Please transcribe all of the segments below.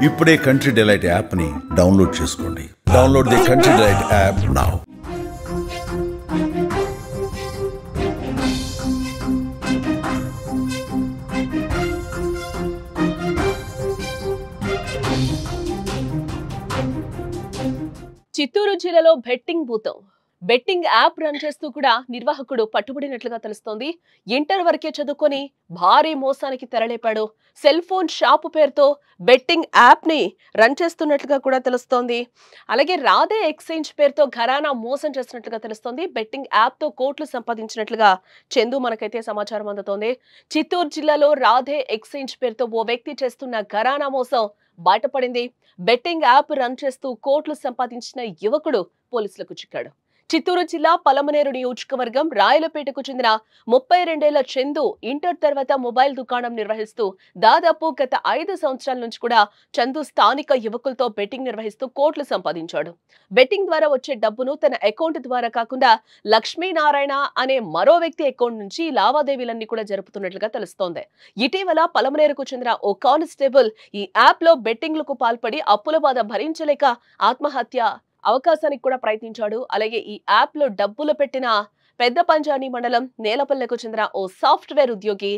ఇప్పుడే country delight app ని download చేసుకోండి. Download the country delight app now. Chittoor జిల్లాలో బెట్టింగ్ యాప్ రన్ చేస్తూ కూడా నిర్వాహకుడు పట్టుబడినట్లుగా తెలుస్తోంది. ఇంటర్ వరకే చదువుకొని భారీ మోసానికి తెరలేపాడు. సెల్ ఫోన్ షాపు పేరుతో బెట్టింగ్ యాప్ ని రన్ చేస్తున్నట్లుగా కూడా తెలుస్తోంది. అలాగే రాధే ఎక్స్చేంజ్ పేరుతో ఘరానా మోసం చేస్తున్నట్లుగా తెలుస్తోంది. బెట్టింగ్ యాప్ తో కోట్లు సంపాదించినట్లుగా చందు మనకైతే సమాచారం అందుతోంది. చిత్తూరు జిల్లాలో రాధే ఎక్స్చేంజ్ పేరుతో ఓ వ్యక్తి చేస్తున్న ఘరానా మోసం బయటపడింది. బెట్టింగ్ యాప్ రన్ చేస్తూ కోట్లు సంపాదించిన యువకుడు పోలీసులకు చిక్కాడు. చిత్తూరు జిల్లా పలమనేరు నియోజకవర్గం రాయలపేటకు చెందిన 32 చందు ఇంటర్ తర్వాత మొబైల్ దుకాణం నిర్వహిస్తూ దాదాపు గత 5 సంవత్సరాల నుంచి కూడా చందు స్థానిక యువకులతో బెట్టింగ్ నిర్వహిస్తూ కోట్లు సంపాదించాడు. బెట్టింగ్ ద్వారా వచ్చే డబ్బును తన అకౌంట్ ద్వారా కాకుండా లక్ష్మీనారాయణ అనే మరో వ్యక్తి అకౌంట్ నుంచి లావాదేవీలన్నీ కూడా జరుపుతున్నట్లుగా తెలుస్తోంది. ఇటీవల పలమనేరుకు చెందిన ఓ కానిస్టేబుల్ ఈ యాప్ లో బెట్టింగ్లకు పాల్పడి అప్పుల బాధ భరించలేక ఆత్మహత్య అవకాశానికి కూడా ప్రయత్నించాడు. అలాగే ఈ యాప్ లో డబ్బులు పెట్టిన పెద్ద పంజాని మండలం నేలపల్లెకు చెందిన ఓ సాఫ్ట్వేర్ ఉద్యోగి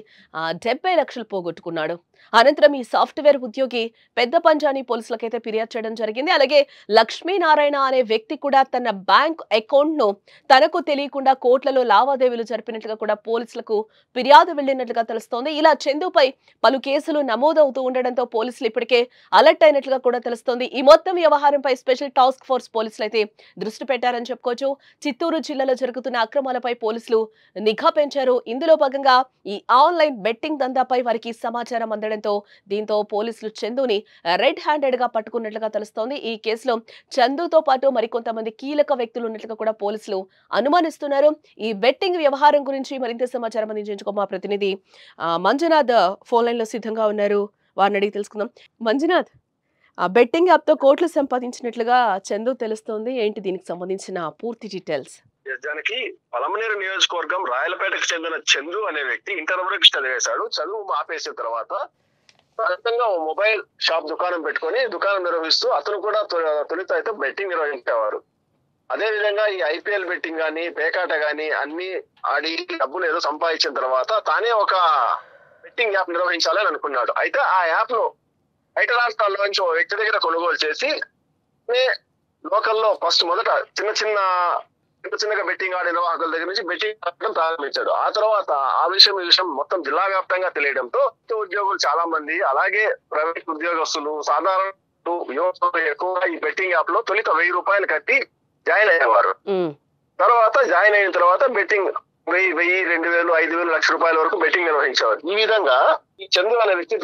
70 లక్షలు పోగొట్టుకున్నాడు. అనంతరం ఈ సాఫ్ట్వేర్ ఉద్యోగి పెద్ద పంజాని పోలీసులకైతే ఫిర్యాదు చేయడం జరిగింది. అలాగే లక్ష్మీనారాయణ అనే వ్యక్తి కూడా తన బ్యాంక్ అకౌంట్ ను తనకు తెలియకుండా కోట్లలో లావాదేవీలు జరిపినట్లుగా కూడా పోలీసులకు ఫిర్యాదు వెళ్లినట్లుగా తెలుస్తోంది. ఇలా చందుపై పలు కేసులు నమోదవుతూ ఉండడంతో పోలీసులు ఇప్పటికే అలర్ట్ అయినట్లుగా కూడా తెలుస్తోంది. ఈ మొత్తం వ్యవహారంపై స్పెషల్ టాస్క్ ఫోర్స్ పోలీసులు అయితే దృష్టి పెట్టారని చెప్పుకోవచ్చు. చిత్తూరు జిల్లాలో జరుగుతున్న అక్రమాలపై పోలీసులు నిఘా పెంచారు. ఇందులో భాగంగా ఈ ఆన్లైన్ బెట్టింగ్ దందాపై వారికి సమాచారం అందడంతో దీంతో పోలీసులు చందుని రెడ్ హ్యాండెడ్ గా పట్టుకున్నట్లుగా తెలుస్తోంది. ఈ కేసులో చందుతో పాటు మరికొంతమంది కీలక వ్యక్తులు ఉన్నట్లుగా కూడా పోలీసులు అనుమానిస్తున్నారు. ఈ బెట్టింగ్ వ్యవహారం గురించి మరింత సమాచారం అందించేందుకు మా ప్రతినిధి మంజునాథ్ ఫోన్ లైన్ లో సిద్ధంగా ఉన్నారు. వారిని అడిగి తెలుసుకుందాం. మంజునాథ్, ఆ బెట్టింగ్ యాప్ తో కోట్లు సంపాదించినట్లుగా చందు తెలుస్తోంది. ఏంటి దీనికి సంబంధించిన పూర్తి డీటెయిల్స్? దానికి పలమనేరు నియోజకవర్గం రాయలపేటకు చెందిన చందు అనే వ్యక్తి ఇంటర్ వరకు చదివేశాడు. చదువు ఆపేసిన తర్వాత ప్రస్తుతంగా మొబైల్ షాప్ దుకాణం పెట్టుకొని దుకాణం నిర్వహిస్తూ అతను కూడా తొలిత అయితే బెట్టింగ్ నిర్వహించేవారు. అదే విధంగా ఈ ఐపీఎల్ బెట్టింగ్ గానీ పేకాట గానీ అన్ని ఆడి డబ్బులు ఏదో సంపాదించిన తర్వాత తానే ఒక బెట్టింగ్ యాప్ నిర్వహించాలని అనుకున్నాడు. అయితే ఆ యాప్ ను బయట రాష్ట్రాల్లో నుంచి ఓ వ్యక్తి దగ్గర కొనుగోలు చేసి లోకల్లో ఫస్ట్ మొదట చిన్నగా బెట్టింగ్ ఆడే నిర్వాహకుల దగ్గర నుంచి బెట్టింగ్ ఆడడం ప్రారంభించాడు. ఆ తర్వాత ఈ విషయం మొత్తం జిల్లా వ్యాప్తంగా తెలియడంతో ఉద్యోగులు చాలా మంది, అలాగే ప్రైవేట్ ఉద్యోగస్తులు, సాధారణ యువకులు ఎక్కువగా ఈ బెట్టింగ్ యాప్ లో తొలిత 1000 రూపాయలు కట్టి జాయిన్ అయ్యేవారు. తర్వాత జాయిన్ అయిన తర్వాత బెట్టింగ్ 1000, 2000, 5000, 1,00,000 రూపాయల వరకు బెట్టింగ్ నిర్వహించేవారు. ఈ విధంగా ఈ చంద్రు అనే వ్యక్తి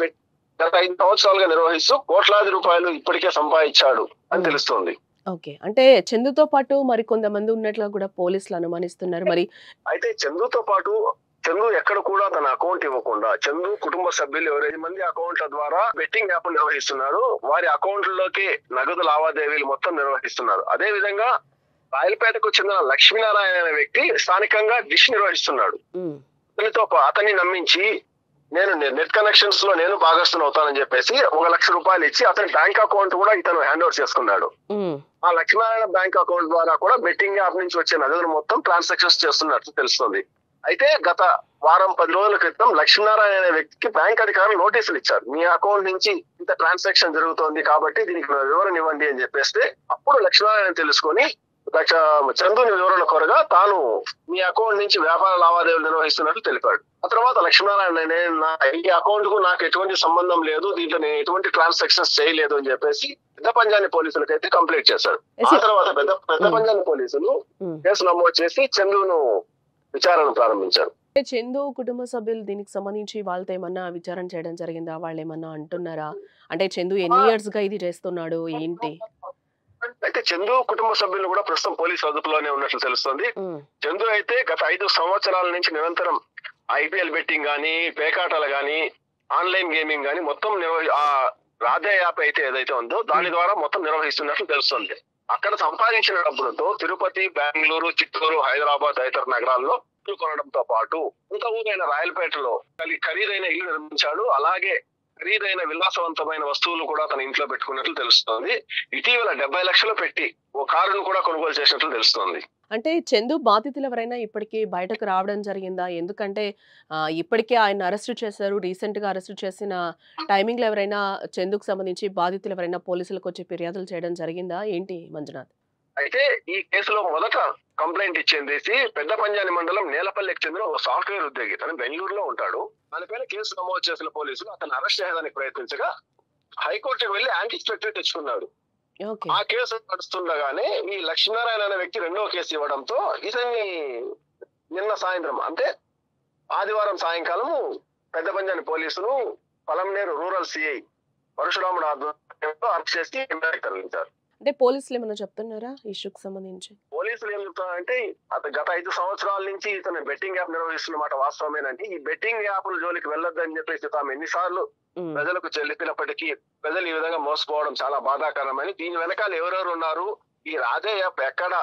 గత 5 సంవత్సరాలుగా నిర్వహిస్తూ కోట్లాది రూపాయలు ఇప్పటికే సంపాదించాడు అని తెలుస్తోంది. ఓకే, అంటే చందుతో పాటు మరి కొంతమంది ఉన్నట్లుగా కూడా పోలీసులు అనుమానిస్తున్నారు. మరి అయితే చందుతో పాటు చందు ఎక్కడ కూడా తన అకౌంట్ ఇవ్వకుండా చందు కుటుంబ సభ్యులు 8 మంది అకౌంట్ల ద్వారా బెట్టింగ్ యాప్ నిర్వహిస్తున్నారు. వారి అకౌంట్లలోకి నగదు లావాదేవీలు మొత్తం నిర్వహిస్తున్నారు. అదే విధంగా రాయలపేటకు చెందిన లక్ష్మీనారాయణ అనే వ్యక్తి స్థానికంగా డిష్ నిర్వహిస్తున్నాడు. అతన్ని నమ్మించి నేను నెట్ కనెక్షన్స్ లో నేను భాగస్థుని అవుతానని చెప్పేసి 1,00,000 రూపాయలు ఇచ్చి అతని బ్యాంక్ అకౌంట్ కూడా ఇతను హ్యాండ్ ఓవర్ చేసుకున్నాడు. ఆ లక్ష్మీనారాయణ బ్యాంక్ అకౌంట్ ద్వారా కూడా బెట్టింగ్ యాప్ నుంచి వచ్చే నగదును మొత్తం ట్రాన్సాక్షన్స్ చేస్తున్నట్టు తెలుస్తుంది. అయితే గత వారం 10 రోజుల క్రితం లక్ష్మీనారాయణ అనే వ్యక్తికి బ్యాంక్ అధికారులు నోటీసులు ఇచ్చారు. మీ అకౌంట్ నుంచి ఇంత ట్రాన్సాక్షన్ జరుగుతోంది కాబట్టి దీనికి వివరణ ఇవ్వండి అని చెప్పేస్తే అప్పుడు లక్ష్మీనారాయణ తెలుసుకొని చందుని వివరణ కోరగా తాను మీ అకౌంట్ నుంచి వ్యాపార లావాదేవీలు నిర్వహిస్తున్నట్లు తెలిపాడు. ఆ తర్వాత లక్ష్మీనారాయణ ఈ అకౌంట్ కు నాకు ఎటువంటి సంబంధం లేదు, దీంట్లో నేను ఎటువంటి ట్రాన్సాక్షన్స్ చేయలేదు అని చెప్పేసి పెద్ద పంజాని పోలీసులకు అయితే కంప్లైంట్ చేశాడు. ఆ తర్వాత పెద్ద పంజాని పోలీసులు కేసు నమోదు చేసి చందును విచారణ ప్రారంభించారు. చందు కుటుంబ సభ్యులు దీనికి సంబంధించి వాళ్ళతో ఏమన్నా విచారణ చేయడం జరిగిందా? వాళ్ళు ఏమన్నా అంటున్నారా? అంటే చందు ఎన్ని ఇయర్స్ గా ఇది చేస్తున్నాడు ఏంటి? అయితే చందు కుటుంబ సభ్యులు కూడా ప్రస్తుతం పోలీసు అదుపులోనే ఉన్నట్లు తెలుస్తుంది. చందు అయితే గత 5 సంవత్సరాల నుంచి నిరంతరం ఐపీఎల్ బెట్టింగ్ గానీ పేకాటలు గానీ ఆన్లైన్ గేమింగ్ గానీ మొత్తం రాధే యాప్ అయితే ఏదైతే ఉందో దాని ద్వారా మొత్తం నిర్వహిస్తున్నట్లు తెలుస్తుంది. అక్కడ సంపాదించిన డబ్బులతో తిరుపతి, బెంగళూరు, చిత్తూరు, హైదరాబాద్ తదితర నగరాల్లో ఇల్లు కొనడంతో పాటు ఇంత ఊరైన రాయలపేటలో ఖరీదైన ఇల్లు నిర్మించాడు. అలాగే ఖరీదైన విలాసవంతమైన వస్తువులు కూడా తన ఇంట్లో పెట్టుకున్నట్లు తెలుస్తోంది. ఇటీవల 70 లక్షలు పెట్టి ఓ కారును కూడా కొనుగోలు చేసినట్లు తెలుస్తోంది. అంటే చందు బాధితులు ఎవరైనా ఇప్పటికీ బయటకు రావడం జరిగిందా? ఎందుకంటే ఇప్పటికే ఆయన అరెస్ట్ చేశారు. రీసెంట్‌గా అరెస్ట్ చేసిన టైమింగ్‌లో ఎవరైనా చందుకు సంబంధించి బాధితులు ఎవరైనా పోలీసులకు వచ్చి ఫిర్యాదులు చేయడం జరిగిందా? ఏంటి మంజునాథ్? అయితే ఈ కేసులో మొదట కంప్లైంట్ ఇచ్చేసి పెద్ద పంజాని మండలం నేలపల్లికి చెందిన ఒక సాఫ్ట్వేర్ ఉద్యోగి, తను బెంగళూరులో ఉంటాడు. దానిపైన కేసు నమోదు చేసిన పోలీసులు అతను అరెస్ట్ చేయడానికి ప్రయత్నించగా హైకోర్టుకు వెళ్లి యాంటీ స్పెక్టరీ తెచ్చుకున్నాడు. ఆ కేసు నడుస్తుండగానే ఈ లక్ష్మీనారాయణ అనే వ్యక్తి రెండో కేసు ఇవ్వడంతో ఇతన్ని నిన్న సాయంత్రం అంటే ఆదివారం సాయంకాలం పెద్ద పంజాని పోలీసులు పలంనేరు రూరల్ సిఐ పరశురాముడు ఆధ్వర్యంలో అరెస్ట్ చేసి తరలించారు. అంటే పోలీసులు ఏమైనా చెప్తున్నారా ఇష్యూకి సంబంధించి? పోలీసులు ఏం చెప్తారంటే గత 5 సంవత్సరాల నుంచి ఇతను బెట్టింగ్ యాప్ నిర్వహిస్తున్నమాట వాస్తవమేనంటే ఈ బెట్టింగ్ యాప్ల జోలికి వెళ్ళొద్దని చెప్పేసి తాము ఎన్నిసార్లు ప్రజలకు చెప్పినప్పటికీ ప్రజలు ఈ విధంగా మోసపోవడం చాలా బాధాకరమని, దీని వెనకాల ఎవరెవరు ఉన్నారు, ఈ రాజే యాప్ ఎక్కడ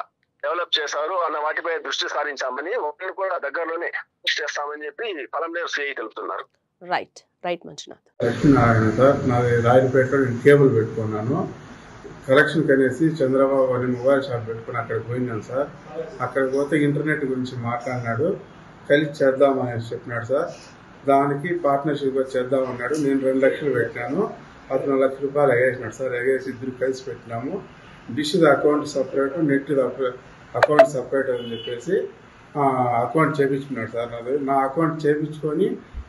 డెవలప్ చేశారు అన్న వాటిపై దృష్టి సారించామని ఒకరిని కూడా దగ్గరలోనే చేస్తామని చెప్పి పలంనేరు సిఐ తెలుపుతున్నారు. రైట్ మంజునాథ్. లక్ష్మీనారాయణ సార్, నాది రాయలపేటలో నేను కేబుల్ పెట్టుకున్నాను. కలెక్షన్ కనేసి చంద్రబాబు అని మొబైల్ షాప్ పెట్టుకుని అక్కడికి పోయినాను సార్. అక్కడికి పోతే ఇంటర్నెట్ గురించి మాట్లాడినాడు, కలిసి చేద్దామని చెప్పినాడు సార్. దానికి పార్ట్నర్షిప్ చేద్దామన్నాడు. నేను 2 లక్షలు పెట్టినాను, అతను 1 లక్ష రూపాయలు ఎగేసినాడు సార్. ఎగేసి ఇద్దరు కలిసి పెట్టినాము. Dish account separate, net account separate అని చెప్పేసి అకౌంట్ చేయించుకున్నాడు సార్. నా అకౌంట్ చేయించుకొని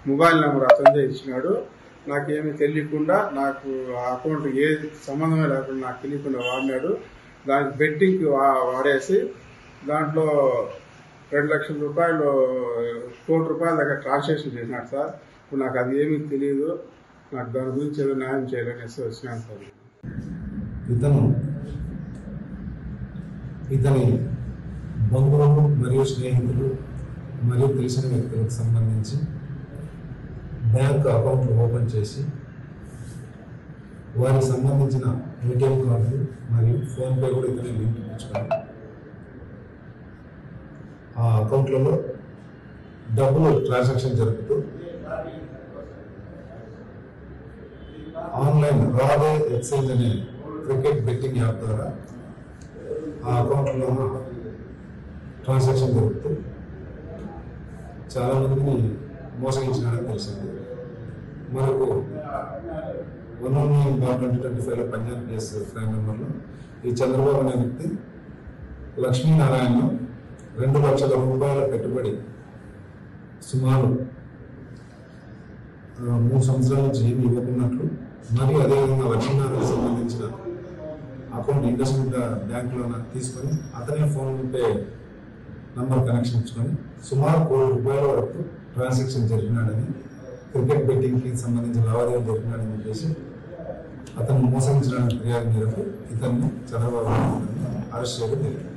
మొబైల్ నెంబర్ అతనిదే ఇచ్చినాడు. నాకేమీ తెలియకుండా, నాకు ఆ అకౌంట్ ఏ సంబంధమే లేకుండా నాకు తెలియకుండా వాడినాడు. దానికి బెట్టింగ్కి వాడేసి దాంట్లో 2 లక్షల రూపాయలు, 1 కోటి రూపాయల దగ్గర ట్రాన్సాక్షన్ చేసినాడు సార్. ఇప్పుడు నాకు అది ఏమీ తెలియదు, నాకు దాని గురించి ఏదో న్యాయం చేయాలనేసి వచ్చినాను సార్. ఇతని బంధువులు మరియు స్నేహితులు మరియు తెలిసిన వ్యక్తులకు సంబంధించి బ్యాంక్ అకౌంట్లు ఓపెన్ చేసి వారికి సంబంధించిన ఏటీఎం కార్డులు మరియు ఫోన్పే కూడా ఇతనే లింక్ ఇచ్చుకొని ఆ అకౌంట్లలో డబ్బులు ట్రాన్సాక్షన్ జరుపుతూ ఆన్లైన్ రాడే ఎక్స్చేంజ్ అనే క్రికెట్ బెట్టింగ్ యాప్ ద్వారా ఆ అకౌంట్లో ట్రాన్సాక్షన్ జరుపుతూ చాలామందిని మోసగించినారని తెలిసింది. మనకు 119/2025లో పంజాబ్ కేసు క్రైమ్ నెంబర్లో ఈ చంద్రబాబు అనే వ్యక్తి లక్ష్మీనారాయణ 2 లక్షల రూపాయల పెట్టుబడి సుమారు 3 సంవత్సరాల నుంచి ఏమి ఇవ్వకున్నట్లు మరియు అదేవిధంగా లక్ష్మీనారాయణకు సంబంధించిన అకౌంట్ ఇండస్ఇండ్ బ్యాంకులో తీసుకొని అతనే ఫోన్పే నంబర్ కనెక్షన్ ఇచ్చుకొని సుమారు 1 కోటి రూపాయల వరకు ట్రాన్సాక్షన్ జరిపినాడని, క్రికెట్ బెట్టింగ్కి సంబంధించిన లావాదేవీలు జరిపినాడని చెప్పేసి అతను మోసగించడానికి ఫిర్యాదు మేరకు ఇతన్ని చంద్రబాబు అరెస్ట్ చేయడం జరిగింది.